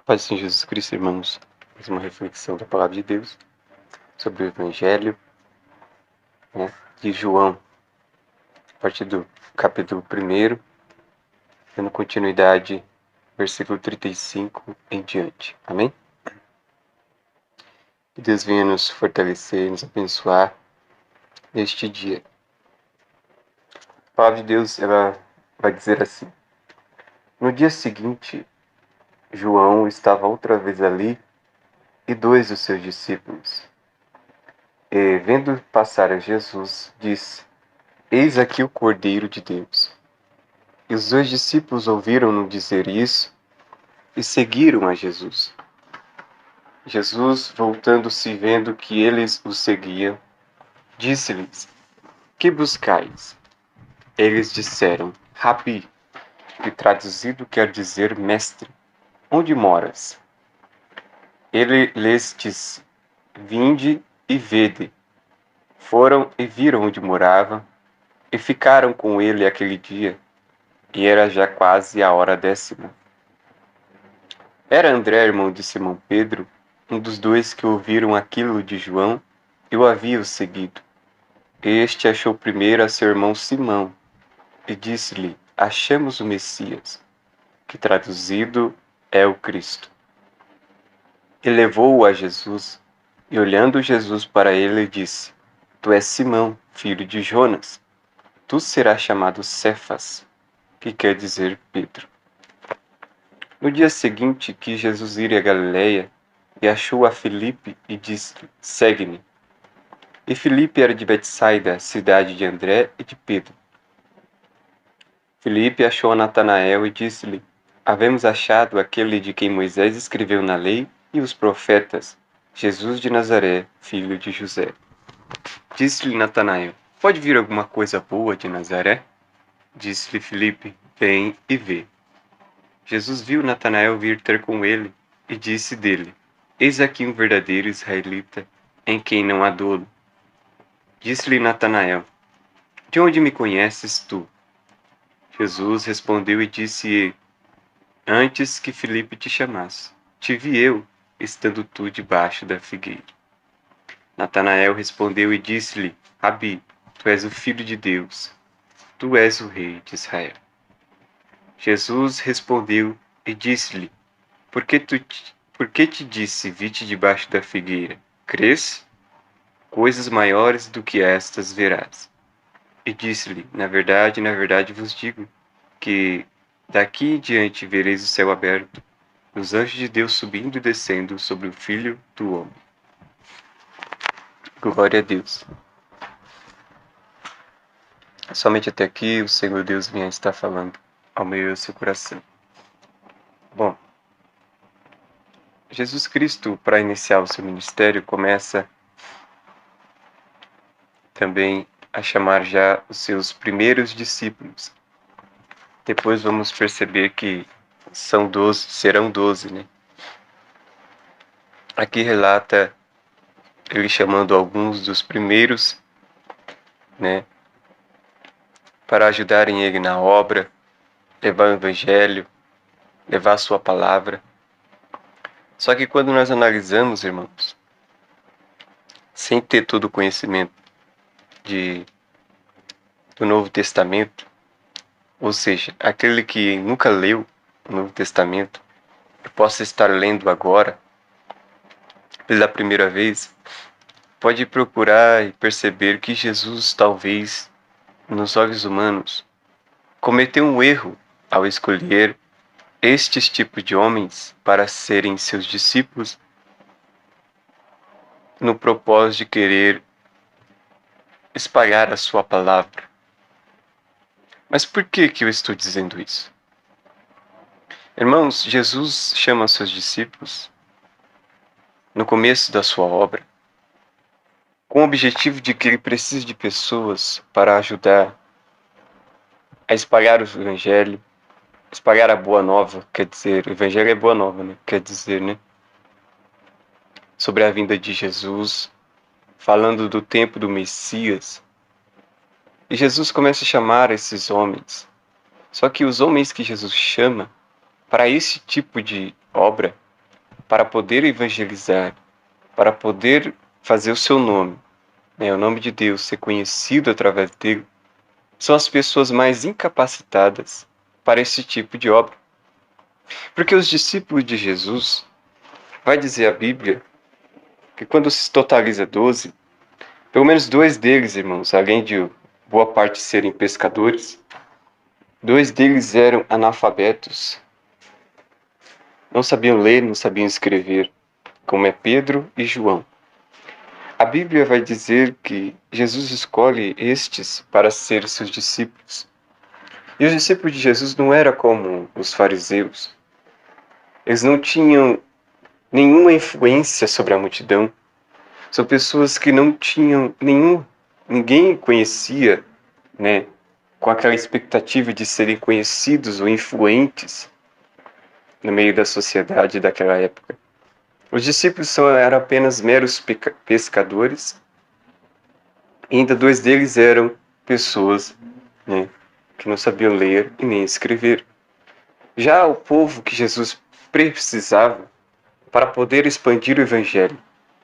Paz do Senhor Jesus Cristo, irmãos. Mais uma reflexão da Palavra de Deus sobre o Evangelho, de João, a partir do capítulo 1, dando continuidade, versículo 35 em diante. Amém? Que Deus venha nos fortalecer e nos abençoar neste dia. A Palavra de Deus, ela vai dizer assim: No dia seguinte, João estava outra vez ali e 2 dos seus discípulos. E, vendo passar a Jesus, disse: Eis aqui o Cordeiro de Deus. E os 2 discípulos ouviram-no dizer isso e seguiram a Jesus. Jesus, voltando-se e vendo que eles o seguiam, disse-lhes: Que buscais? Eles disseram: Rabi, que traduzido quer dizer mestre, onde moras? Ele lhes disse: Vinde e vede. Foram e viram onde morava e ficaram com ele aquele dia, e era já quase a hora 10ª. Era André, irmão de Simão Pedro, um dos 2 que ouviram aquilo de João e o haviam seguido. Este achou primeiro a seu irmão Simão e disse-lhe: Achamos o Messias, que traduzido é o Cristo. E levou-o a Jesus, e olhando Jesus para ele, disse: Tu és Simão, filho de Jonas. Tu serás chamado Cefas, que quer dizer Pedro. No dia seguinte quis Jesus ir a Galiléia, e achou a Filipe e disse-lhe: Segue-me. E Filipe era de Betsaida, cidade de André e de Pedro. Filipe achou a Natanael e disse-lhe: Havemos achado aquele de quem Moisés escreveu na lei e os profetas, Jesus de Nazaré, filho de José. Disse-lhe Natanael: Pode vir alguma coisa boa de Nazaré? Disse-lhe Filipe: Vem e vê. Jesus viu Natanael vir ter com ele e disse dele: Eis aqui um verdadeiro israelita, em quem não há dolo. Disse-lhe Natanael: De onde me conheces tu? Jesus respondeu e disse: Antes que Filipe te chamasse, te vi eu, estando tu debaixo da figueira. Natanael respondeu e disse-lhe: Rabi, tu és o Filho de Deus, tu és o Rei de Israel. Jesus respondeu e disse-lhe: Por que te disse, vi-te debaixo da figueira? Crês? Coisas maiores do que estas verás. E disse-lhe: na verdade vos digo, que daqui em diante vereis o céu aberto, e os anjos de Deus subindo e descendo sobre o Filho do Homem. Glória a Deus. Somente até aqui o Senhor Deus vinha estar falando ao meio do seu coração. Bom, Jesus Cristo, para iniciar o seu ministério, começa também a chamar já os seus primeiros discípulos. Depois vamos perceber que serão 12, né? Aqui relata ele chamando alguns dos primeiros, né, para ajudarem ele na obra, levar o evangelho, levar a sua palavra. Só que quando nós analisamos, irmãos, sem ter todo o conhecimento do Novo Testamento, ou seja, aquele que nunca leu o Novo Testamento, que possa estar lendo agora, pela primeira vez, pode procurar e perceber que Jesus, talvez, nos olhos humanos, cometeu um erro ao escolher estes tipos de homens para serem seus discípulos, no propósito de querer espalhar a sua palavra. Mas por que eu estou dizendo isso? Irmãos, Jesus chama seus discípulos no começo da sua obra com o objetivo de que ele precisa de pessoas para ajudar a espalhar o evangelho, espalhar a boa nova, quer dizer, o evangelho é boa nova, né? Quer dizer, né? Sobre a vinda de Jesus, falando do tempo do Messias. E Jesus começa a chamar esses homens. Só que os homens que Jesus chama para esse tipo de obra para poder evangelizar, para poder fazer o seu nome, o nome de Deus ser conhecido através dele, são as pessoas mais incapacitadas para esse tipo de obra. Porque os discípulos de Jesus, vai dizer a Bíblia, que quando se totaliza 12, pelo menos 2 deles, irmãos, além de boa parte serem pescadores, 2 deles eram analfabetos. Não sabiam ler, não sabiam escrever, como é Pedro e João. A Bíblia vai dizer que Jesus escolhe estes para serem seus discípulos. E os discípulos de Jesus não eram como os fariseus. Eles não tinham nenhuma influência sobre a multidão. São pessoas que não tinham ninguém conhecia, com aquela expectativa de serem conhecidos ou influentes no meio da sociedade daquela época. Os discípulos eram apenas meros pescadores, e ainda 2 deles eram pessoas, que não sabiam ler e nem escrever. Já o povo que Jesus precisava para poder expandir o Evangelho,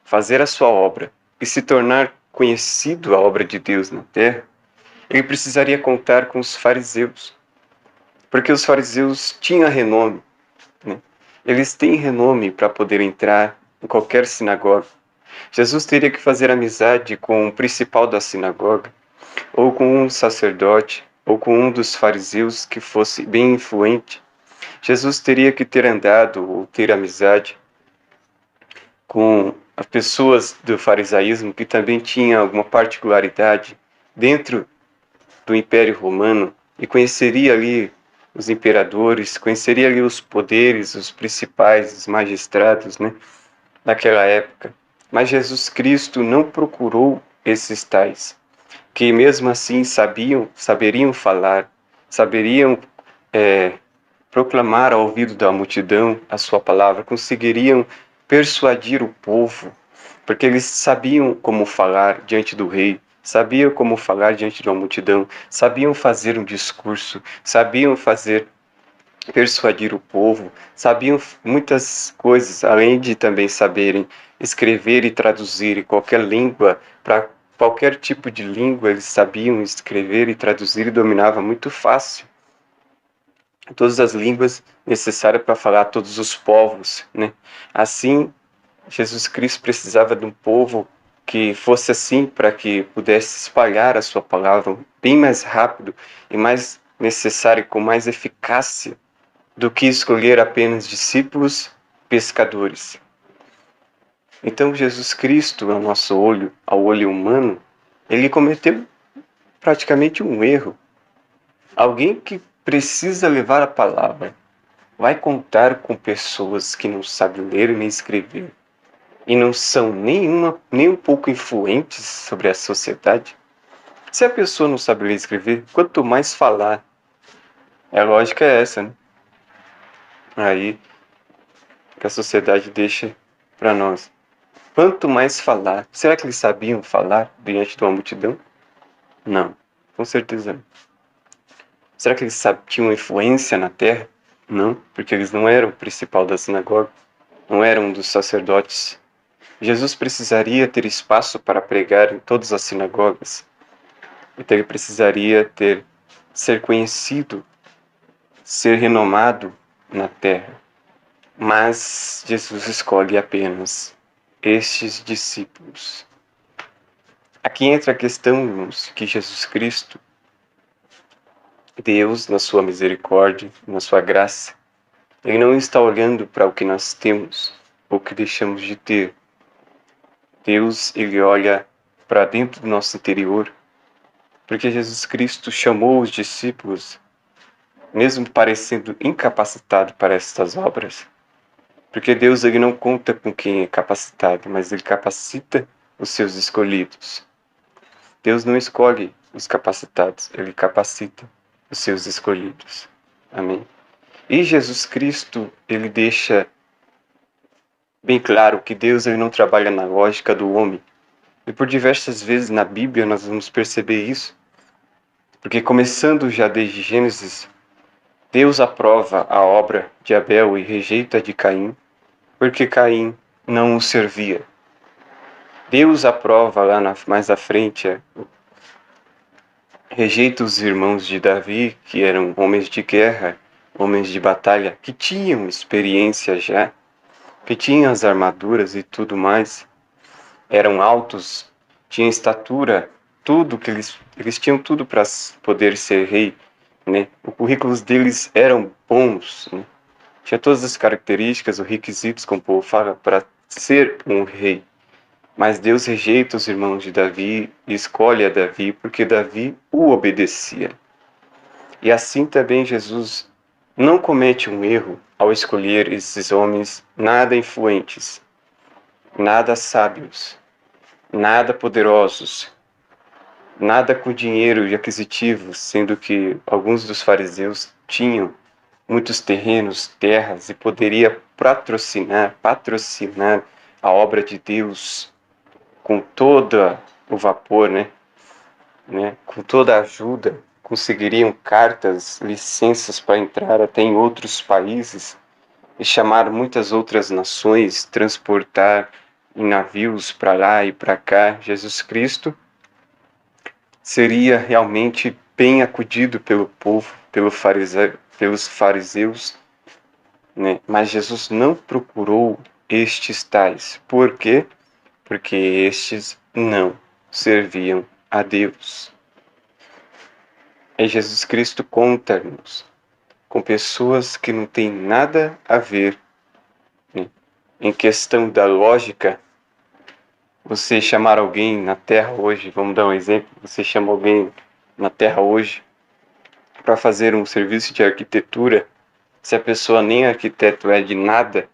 fazer a sua obra e se tornar conhecido a obra de Deus na terra, ele precisaria contar com os fariseus, porque os fariseus tinham renome. Eles têm renome para poder entrar em qualquer sinagoga. Jesus teria que fazer amizade com o principal da sinagoga, ou com um sacerdote, ou com um dos fariseus que fosse bem influente. Jesus teria que ter andado ou ter amizade com as pessoas do farisaísmo que também tinham alguma particularidade dentro do Império Romano e conheceria ali os imperadores, conheceria ali os poderes, os principais, os magistrados, naquela época. Mas Jesus Cristo não procurou esses tais, que mesmo assim saberiam falar, saberiam proclamar ao ouvido da multidão a sua palavra, conseguiriam persuadir o povo, porque eles sabiam como falar diante do rei, sabiam como falar diante de uma multidão, sabiam fazer um discurso, sabiam persuadir o povo, sabiam muitas coisas, além de também saberem escrever e traduzir qualquer língua, para qualquer tipo de língua eles sabiam escrever e traduzir e dominavam muito fácil todas as línguas necessárias para falar a todos os povos, Assim, Jesus Cristo precisava de um povo que fosse assim para que pudesse espalhar a sua palavra bem mais rápido e mais necessário, com mais eficácia do que escolher apenas discípulos pescadores. Então Jesus Cristo, ao olho humano, ele cometeu praticamente um erro. Alguém que precisa levar a palavra vai contar com pessoas que não sabem ler nem escrever e não são nem um pouco influentes sobre a sociedade? Se a pessoa não sabe ler e escrever, quanto mais falar. A lógica é essa, Aí que a sociedade deixa para nós. Quanto mais falar. Será que eles sabiam falar diante de uma multidão? Não, com certeza não. Será que eles tinham influência na terra? Não, porque eles não eram o principal da sinagoga, não eram um dos sacerdotes. Jesus precisaria ter espaço para pregar em todas as sinagogas. Então ele precisaria ser conhecido, ser renomado na terra. Mas Jesus escolhe apenas estes discípulos. Aqui entra a questão, irmãos, que Jesus Cristo, Deus, na sua misericórdia, na sua graça, ele não está olhando para o que nós temos ou que deixamos de ter. Deus, ele olha para dentro do nosso interior, porque Jesus Cristo chamou os discípulos, mesmo parecendo incapacitado para estas obras. Porque Deus, ele não conta com quem é capacitado, mas ele capacita os seus escolhidos. Deus não escolhe os capacitados, ele capacita os seus escolhidos. Amém? E Jesus Cristo, ele deixa bem claro que Deus, ele não trabalha na lógica do homem. E por diversas vezes na Bíblia nós vamos perceber isso. Porque começando já desde Gênesis, Deus aprova a obra de Abel e rejeita a de Caim. porque Caim não o servia. Deus aprova lá mais à frente, rejeita os irmãos de Davi, que eram homens de guerra, homens de batalha, que tinham experiência já, que tinham as armaduras e tudo mais, eram altos, tinham estatura, tudo que eles tinham tudo para poder ser rei, né? Os currículos deles eram bons, né? Tinha todas as características, os requisitos, como o povo fala, para ser um rei. Mas Deus rejeita os irmãos de Davi e escolhe a Davi porque Davi o obedecia. E assim também Jesus não comete um erro ao escolher esses homens nada influentes, nada sábios, nada poderosos, nada com dinheiro e aquisitivos, sendo que alguns dos fariseus tinham muitos terrenos, terras e poderia patrocinar a obra de Deus com todo o vapor, né? Com toda a ajuda, conseguiriam cartas, licenças para entrar até em outros países e chamar muitas outras nações, transportar em navios para lá e para cá. Jesus Cristo seria realmente bem acudido pelo povo, pelos fariseus, né? Mas Jesus não procurou estes tais. Por quê? Porque estes não serviam a Deus. E Jesus Cristo conta-nos com pessoas que não têm nada a ver, né? Em questão da lógica, você chamar alguém na Terra hoje, vamos dar um exemplo, você chama alguém na Terra hoje para fazer um serviço de arquitetura, se a pessoa nem arquiteto é de nada,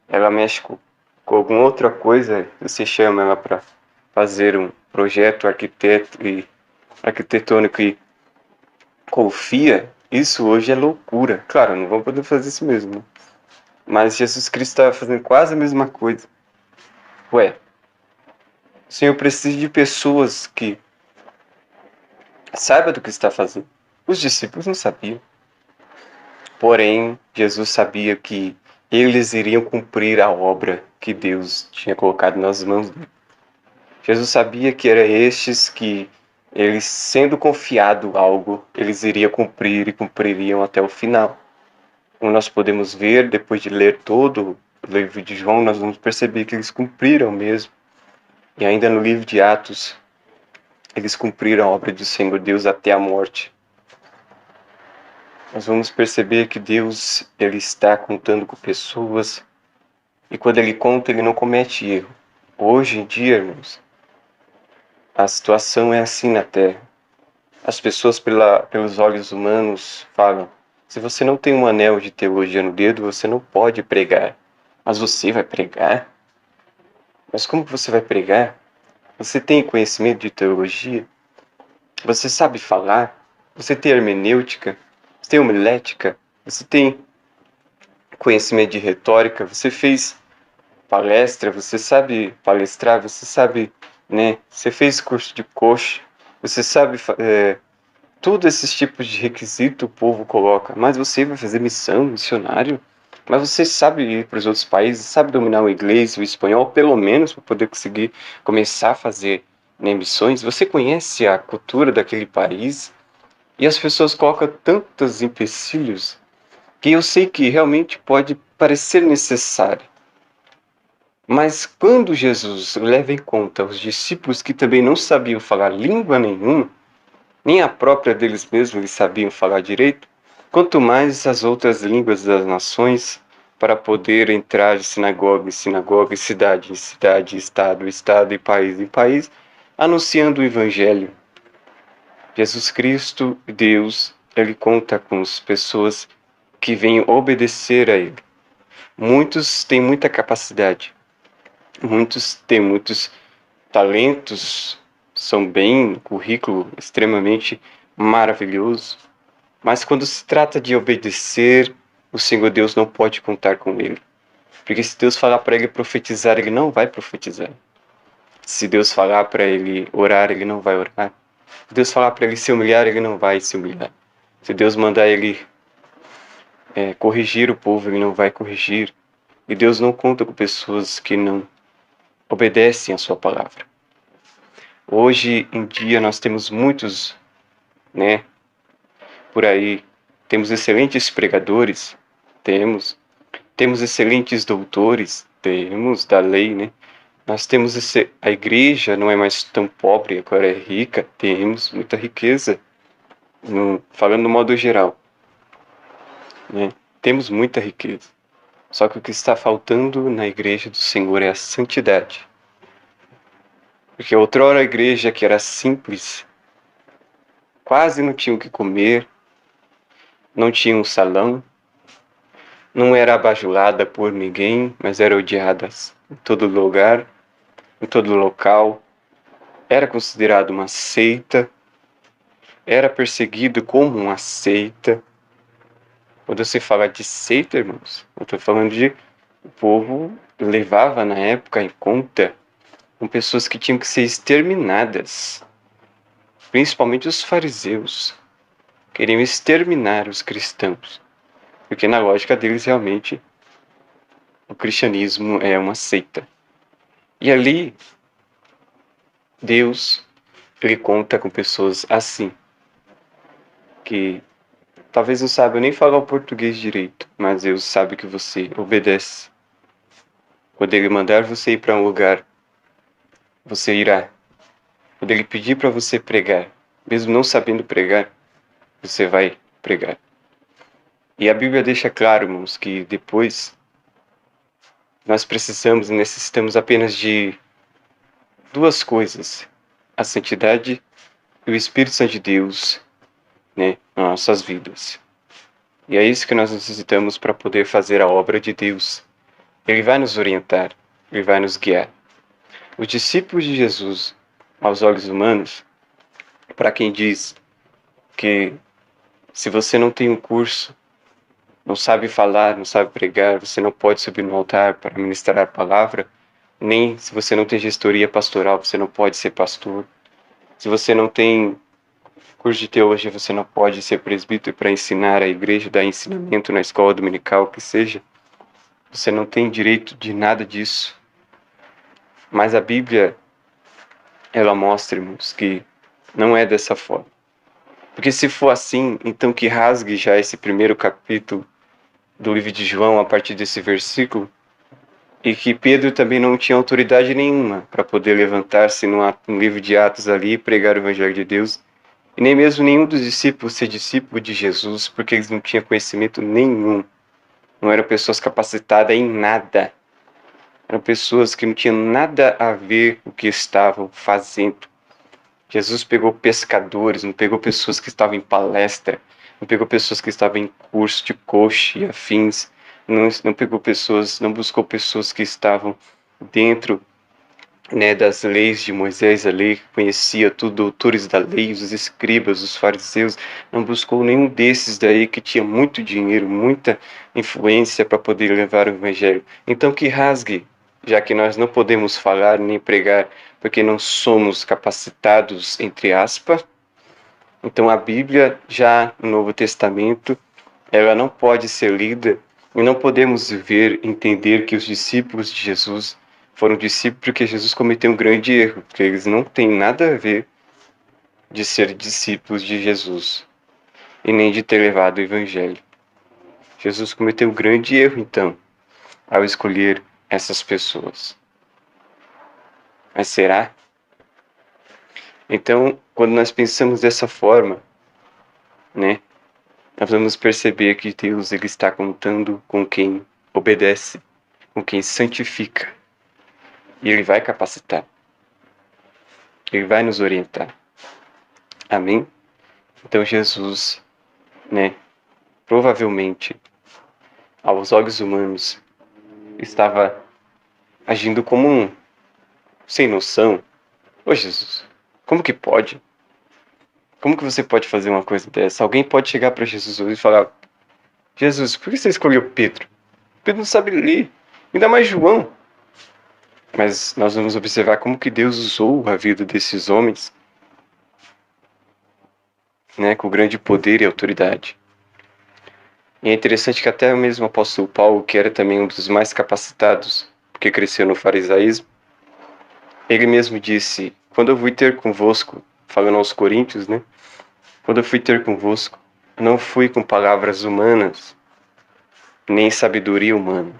ela mexe com alguma outra coisa, você chama ela para fazer um projeto arquitetônico e confia, isso hoje é loucura. Claro, não vamos poder fazer isso mesmo, né? Mas Jesus Cristo estava fazendo quase a mesma coisa. Ué, o Senhor precisa de pessoas que saibam do que está fazendo. Os discípulos não sabiam. Porém, Jesus sabia que eles iriam cumprir a obra que Deus tinha colocado nas mãos dele. Jesus sabia que era estes que, eles sendo confiado algo, eles iriam cumprir e cumpririam até o final. Como nós podemos ver, depois de ler todo o livro de João, nós vamos perceber que eles cumpriram mesmo. E ainda no livro de Atos, eles cumpriram a obra do Senhor Deus até a morte. Nós vamos perceber que Deus, ele está contando com pessoas, e quando ele conta, ele não comete erro. Hoje em dia, irmãos, a situação é assim na Terra. As pessoas, pelos olhos humanos, falam: se você não tem um anel de teologia no dedo, você não pode pregar. Mas você vai pregar? Mas como que você vai pregar? Você tem conhecimento de teologia? Você sabe falar? Você tem hermenêutica? Você tem homilética? Você tem conhecimento de retórica? Você fez palestra? Você sabe palestrar? Você sabe, né? Você fez curso de coach? Você sabe todos esses tipos de requisito o povo coloca. Mas você vai fazer missão, missionário? Mas você sabe ir para os outros países? Sabe dominar o inglês, o espanhol, pelo menos para poder conseguir começar a fazer, né, missões? Você conhece a cultura daquele país? E as pessoas colocam tantos empecilhos que eu sei que realmente pode parecer necessário. Mas quando Jesus leva em conta os discípulos que também não sabiam falar língua nenhuma, nem a própria deles mesmos eles sabiam falar direito, quanto mais as outras línguas das nações, para poder entrar de sinagoga em sinagoga, cidade em cidade, estado em estado e país em país, anunciando o Evangelho. Jesus Cristo, Deus, ele conta com as pessoas que vêm obedecer a ele. Muitos têm muita capacidade, muitos têm muitos talentos, são bem, currículo extremamente maravilhoso, mas quando se trata de obedecer, o Senhor Deus não pode contar com ele. Porque se Deus falar para ele profetizar, ele não vai profetizar. Se Deus falar para ele orar, ele não vai orar. Se Deus falar para ele se humilhar, ele não vai se humilhar. Se Deus mandar ele corrigir o povo, ele não vai corrigir. E Deus não conta com pessoas que não obedecem à sua palavra. Hoje em dia nós temos muitos, né, por aí, temos excelentes pregadores, temos excelentes doutores, temos da lei, né? Nós temos a igreja não é mais tão pobre, agora é rica, temos muita riqueza, falando no modo geral, né? Temos muita riqueza. Só que o que está faltando na igreja do Senhor é a santidade. Porque outrora a igreja que era simples, quase não tinha o que comer, não tinha um salão, não era abajulada por ninguém, mas era odiada em todo lugar, em todo local, era considerado uma seita, era perseguido como uma seita. Quando se fala de seita, irmãos, eu estou falando de o povo levava na época em conta com pessoas que tinham que ser exterminadas, principalmente os fariseus, queriam exterminar os cristãos, porque na lógica deles realmente o cristianismo é uma seita. E ali Deus, ele conta com pessoas assim, que talvez não saibam nem falar o português direito, mas Deus sabe que você obedece. Quando Ele mandar você ir para um lugar, você irá. Quando Ele pedir para você pregar, mesmo não sabendo pregar, você vai pregar. E a Bíblia deixa claro, irmãos, que depois nós precisamos e necessitamos apenas de duas coisas: a santidade e o Espírito Santo de Deus, né, nas nossas vidas. E é isso que nós necessitamos para poder fazer a obra de Deus. Ele vai nos orientar, ele vai nos guiar. Os discípulos de Jesus, aos olhos humanos, para quem diz que se você não tem um curso, não sabe falar, não sabe pregar, você não pode subir no altar para ministrar a palavra, nem se você não tem gestoria pastoral, você não pode ser pastor. Se você não tem curso de teologia, você não pode ser presbítero para ensinar a igreja, dar ensinamento na escola dominical, que seja. Você não tem direito de nada disso. Mas a Bíblia, ela mostra, irmãos, que não é dessa forma. Porque se for assim, então que rasgue já esse primeiro capítulo do livro de João, a partir desse versículo, e que Pedro também não tinha autoridade nenhuma para poder levantar-se no livro de Atos ali e pregar o Evangelho de Deus, e nem mesmo nenhum dos discípulos ser discípulo de Jesus, porque eles não tinham conhecimento nenhum, não eram pessoas capacitadas em nada, eram pessoas que não tinham nada a ver com o que estavam fazendo. Jesus pegou pescadores, não pegou pessoas que estavam em palestra, não pegou pessoas que estavam em curso de coach e afins, não pegou pessoas, não buscou pessoas que estavam dentro, né, das leis de Moisés, a lei que conhecia tudo, doutores da lei, os escribas, os fariseus, não buscou nenhum desses daí que tinha muito dinheiro, muita influência para poder levar o evangelho. Então que rasgue, já que nós não podemos falar nem pregar, porque não somos capacitados, entre aspas. Então a Bíblia, já no Novo Testamento, ela não pode ser lida e não podemos ver, entender que os discípulos de Jesus foram discípulos porque Jesus cometeu um grande erro, porque eles não têm nada a ver de ser discípulos de Jesus e nem de ter levado o Evangelho. Jesus cometeu um grande erro, então, ao escolher essas pessoas. Mas será? Então, quando nós pensamos dessa forma, né, nós vamos perceber que Deus ele está contando com quem obedece, com quem santifica. E Ele vai capacitar. Ele vai nos orientar. Amém? Então Jesus, né, provavelmente, aos olhos humanos, estava agindo como um sem noção. Ô Jesus, como que pode? Como que você pode fazer uma coisa dessa? Alguém pode chegar para Jesus hoje e falar: Jesus, por que você escolheu Pedro? Pedro não sabe ler. Ainda mais João. Mas nós vamos observar como que Deus usou a vida desses homens, né, com grande poder e autoridade. E é interessante que até o mesmo apóstolo Paulo, que era também um dos mais capacitados, porque cresceu no farisaísmo, ele mesmo disse: quando eu fui ter convosco, falando aos coríntios, né? Quando eu fui ter convosco, não fui com palavras humanas, nem sabedoria humana,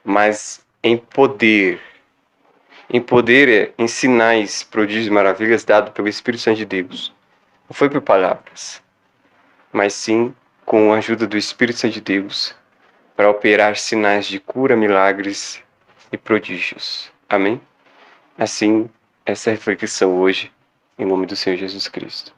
mas em poder. Em poder é em sinais, prodígios e maravilhas dado pelo Espírito Santo de Deus. Não foi por palavras, mas sim com a ajuda do Espírito Santo de Deus para operar sinais de cura, milagres e prodígios. Amém? Assim, essa é a reflexão hoje, em nome do Senhor Jesus Cristo.